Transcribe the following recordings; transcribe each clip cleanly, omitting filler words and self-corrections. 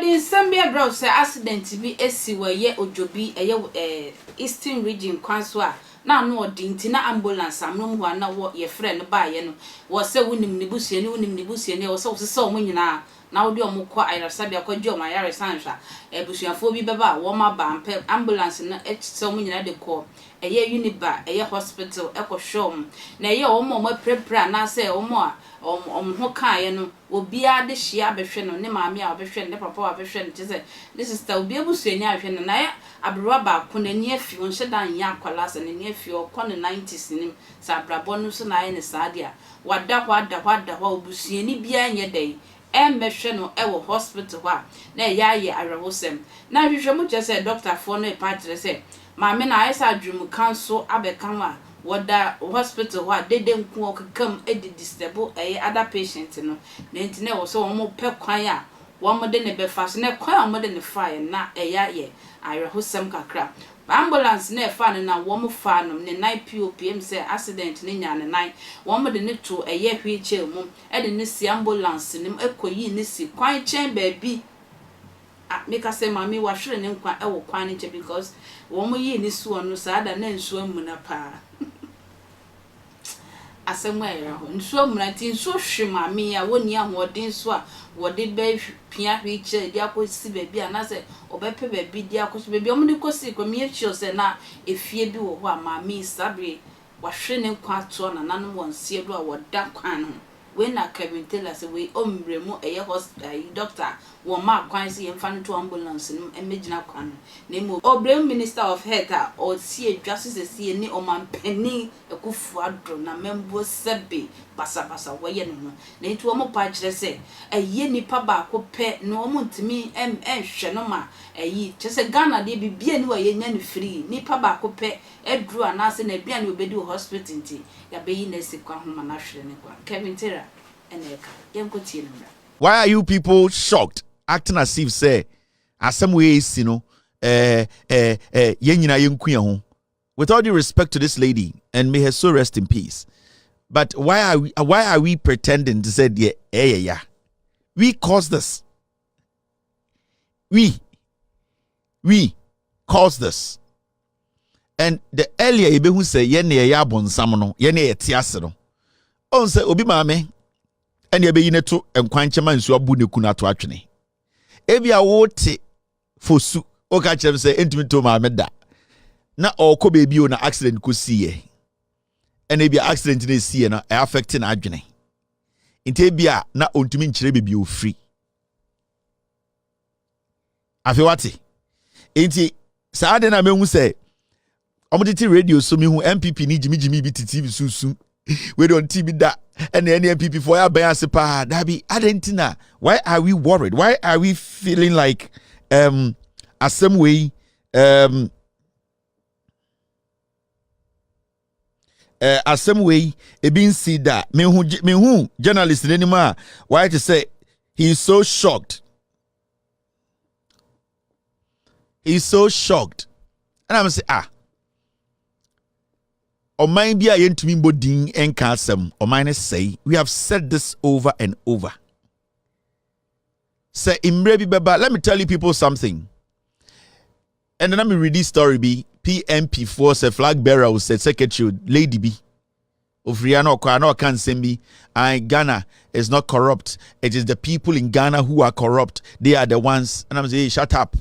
Yadi Sambia bro say accident bi esi we ye ojobi eastern region kwanswa na no odinti na ambulance amnom ho na wo ye friend ba ye no wo se wonim ne busuani wo se wo se o nyina na wo de o mukọ ayarasabia kwaji o mayare sanhwa busuafo bi beba wo ma ba ampe ambulance na se o nyina de ko Winneba hospital ekohwom na o mo prepare na se o mo ho kan no obia de hia behwe no ne maame a obehwe ne papa a behwe ne tese this sister obi ebusuani ahwe no na abrewa ba ko na ni afi on shedan ya akwala se ne ni afi o ko ne 90s nim sa abrabo no so na ye ne sadia wada hwa obusuani bia nye dai behwe no wo hospital hwa na ye arewosem na hwehwe mu tese doctor for no e patre se maame na ayesa adwum council abekanwa wada hospital wa dede nku okam disturb other patient no na ntine wo so wo pe kwan a wo mo de ne be fa so na kwan a mo de ne fa na ye ayehosem kakra ambulance na fa na wo mo fa no ne 9 pm say accident ne nya ne 9 wo mo de ne to wheelchair mu de ne si ambulance nim ekoyi ne si kwan chen baby make us say mami wa hwere ne nkwa wo kwan ne because wo mo yi ni so no saada na nsuo amuna pa asemwa era ho nsuo amuna ti nsuo hwe mami ya woni ahodin so a wo de be pia hwiche di akosi baby anase obepe baby di akosi baby o mo de kosi ko mi echi o se na efie bi wo ho a mami sabre wa hwere ne nkwa to na nanom won sie do a wo da kwan no when na Kelvin Taylor say we omremu hospital doctor wo ma kwan si yemfa to ambulance no emegina kwan na mo obrem minister of health or see justice see ni o man pani ekufu adro na membo sebe basa wo ye no na etu o mo pa kire say nipa ba ko pe no o mo ntimi hwe no ma kire Ghana de bibia ni wa ye nya ni free nipa ba ko pe edru anase na bia ni obedi hospital nti ya be yi na sikwa ho ma na hwere ne kwa Kelvin Taylor. Why are you people shocked, acting as if say some ways, with all due respect to this lady, and may her soul rest in peace. But why are we pretending to say yeah? We caused this. We caused this. And the earlier you who say yene ya bonsamono, yene etiasero. On say obi mame. And ye be yineto enkwanchema nsu abu ne kuna to atwene ebia wote fosu o ka chem say entimi to ma meda na okọ bebi o na accident ko siye and ebia accident na siye na affecting adwene nti ebia na ontumi nkyere bebi o free afi wate nti saade na mehu say omoditi radio so mehu MPP ni jimi bi TV susu we don't TV that and any MPP for your bias pa dabi adentina. Why are we worried? Why are we feeling like a some way it being see that me who journalist anymore why to say he's so shocked and I'm say or mind be a yentumi bodin enkasem or minus say we have said this over and over. Say imrebi beba, let me tell you people something. And then let me read this story be PMP4 say flag bearer will say secretary lady B of Riano Kwano can send me Ghana is not corrupt. It is the people in Ghana who are corrupt. They are the ones. And I'm saying shut up.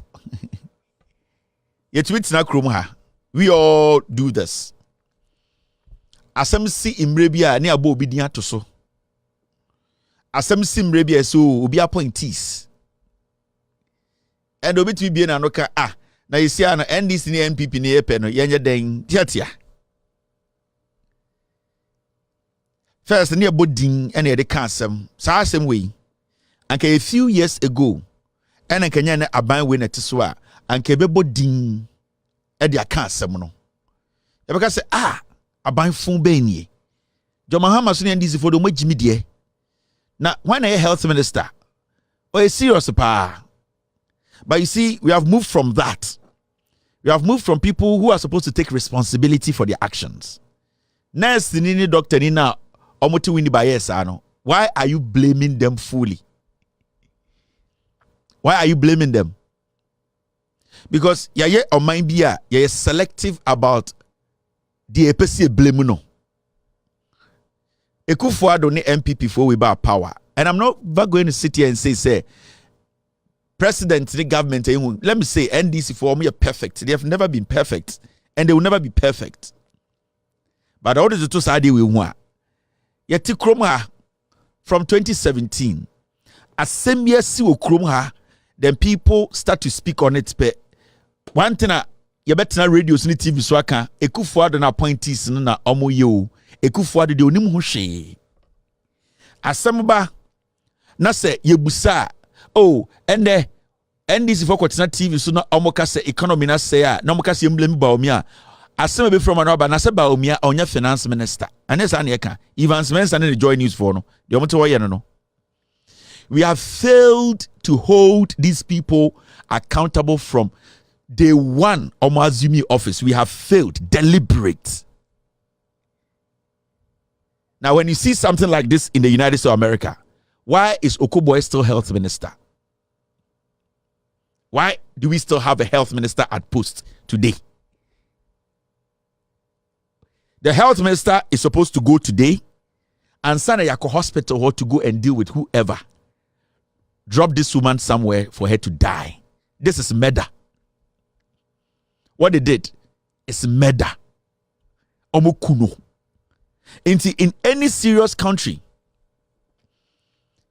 Yet we all do this. Asem si imrebia ne abo obi din atoso asem si imrebia so obi appointees and obi to be na no ka na yesi na NDC ne NPP ne epe no yenye den tiatia first ne abo din ene ye de ka asem sa asem we anka a few years ago ene kanya ne aban we na teso a anka bebo din e de aka asem no e be ka say aban fun benie John Mahama so NDC for the majimi de na when a health minister or a serious pa. But you see, we have moved from that. We have moved from people who are supposed to take responsibility for their actions. Nurse nini doctor nina omoti Winneba ano. Why are you blaming them fully? Why are you blaming them? Because yeah, or mind be yeah, selective about the EPC blame no. Ekufuado ni MPP for we about power. And I'm not going to sit here and say, President, the government, let me say, NDC for me are perfect. They have never been perfect. And they will never be perfect. But all the two sides we want. Yet Kromha from 2017, as same year see Kromha, then people start to speak on it. One thing you better radios ni TV so aka Ekufuado na appointees na omo yo Ekufuado de onim ho hwe. Asem na se yebusa oh ende NDC for kwatena TV so na omoka se economy na se a na omoka se emblem ba omi a asem be from anoba na se ba omi a onya finance minister anesa na yeka Evans Mensah na join news for no de omoto wo ye no. We have failed to hold these people accountable from day one Omazumi office. We have failed. Deliberate. Now when you see something like this in the United States of America, why is Okoboy still health minister? Why do we still have a health minister at post today? The health minister is supposed to go today and send a Yako hospital or to go and deal with whoever. Drop this woman somewhere for her to die. This is murder. What they did is murder. Omokuno. In any serious country,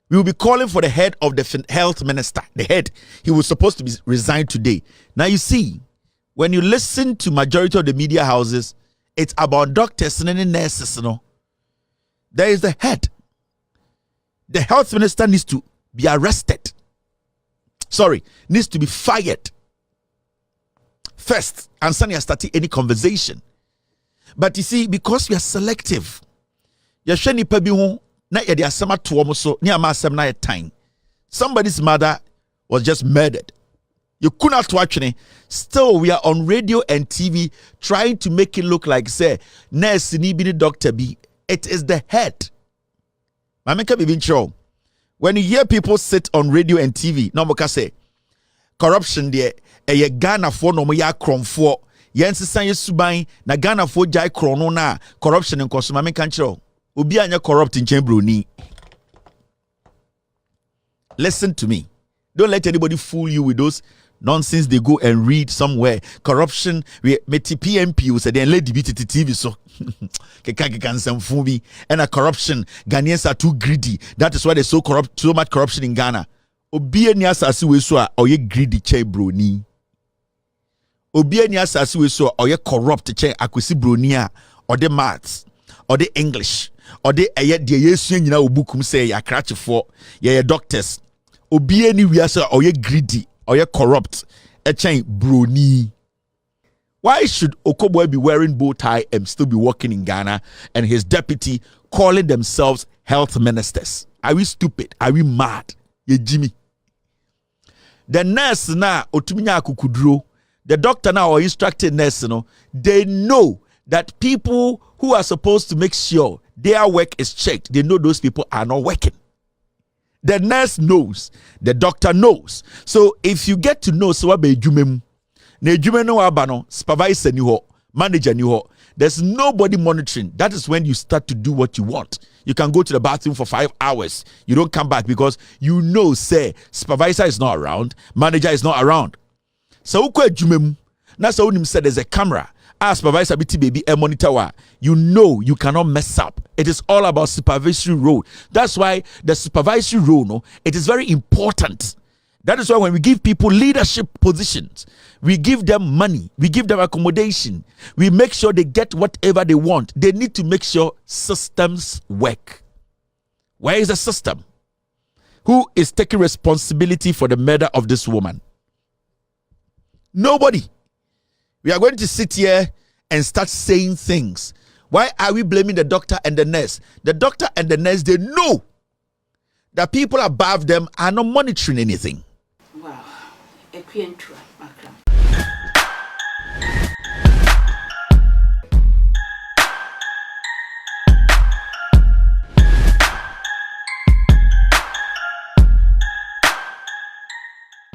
we will be calling for the head of the health minister. The head. He was supposed to be resigned today. Now you see, when you listen to majority of the media houses, it's about doctors and nurses. There is the head. The health minister needs to be arrested. Needs to be fired. First, and Sanya starting any conversation. But you see, because we are selective, somebody's mother was just murdered. You could not watch it. Still, we are on radio and TV trying to make it look like, say, nurse, doctor B. It is the head. When you hear people sit on radio and TV, no more say corruption there. Ghana for no ya krom for yensisan yesuban na Ghana for jai krono na corruption in kosoma me kan kire obi anya corrupt in broni. Listen to me. Don't let anybody fool you with those nonsense they go and read somewhere. Corruption we meti PMP we say then lady BTT TV so can some fubi and a corruption. Ghanaians are too greedy. That is why there's so much corruption in Ghana. Obi eni asase we so oye greedy che broni. Obi eni asase we so oye corrupt che akwesi broni a or the maths or the English or the de yesu nyina obukum say ya krachefo ye doctors. Obi eni we so oye greedy oye corrupt che broni. Why should Okoboy be wearing bow tie and still be working in Ghana and his deputy calling themselves health ministers? Are we stupid? Are we mad? Ye Jimmy. The nurse na otuminya akukudro, the doctor now or instructed nurse, they know that people who are supposed to make sure their work is checked, they know those people are not working. The nurse knows, the doctor knows. So if you get to know so what be jumem, ne jume no abano, supervisor ni ho, manager ni ho, there's nobody monitoring. That is when you start to do what you want. You can go to the bathroom for 5 hours. You don't come back because you know, say, supervisor is not around, manager is not around. So, that's how you said there's a camera. As supervisor BT baby a monitor. You know you cannot mess up. It is all about supervisory role. That's why the supervisory role, no, it is very important. That is why when we give people leadership positions, we give them money, we give them accommodation, we make sure they get whatever they want. They need to make sure systems work. Where is the system? Who is taking responsibility for the murder of this woman? Nobody. We are going to sit here and start saying things. Why are we blaming the doctor and the nurse? The doctor and the nurse, they know that people above them are not monitoring anything. Wow.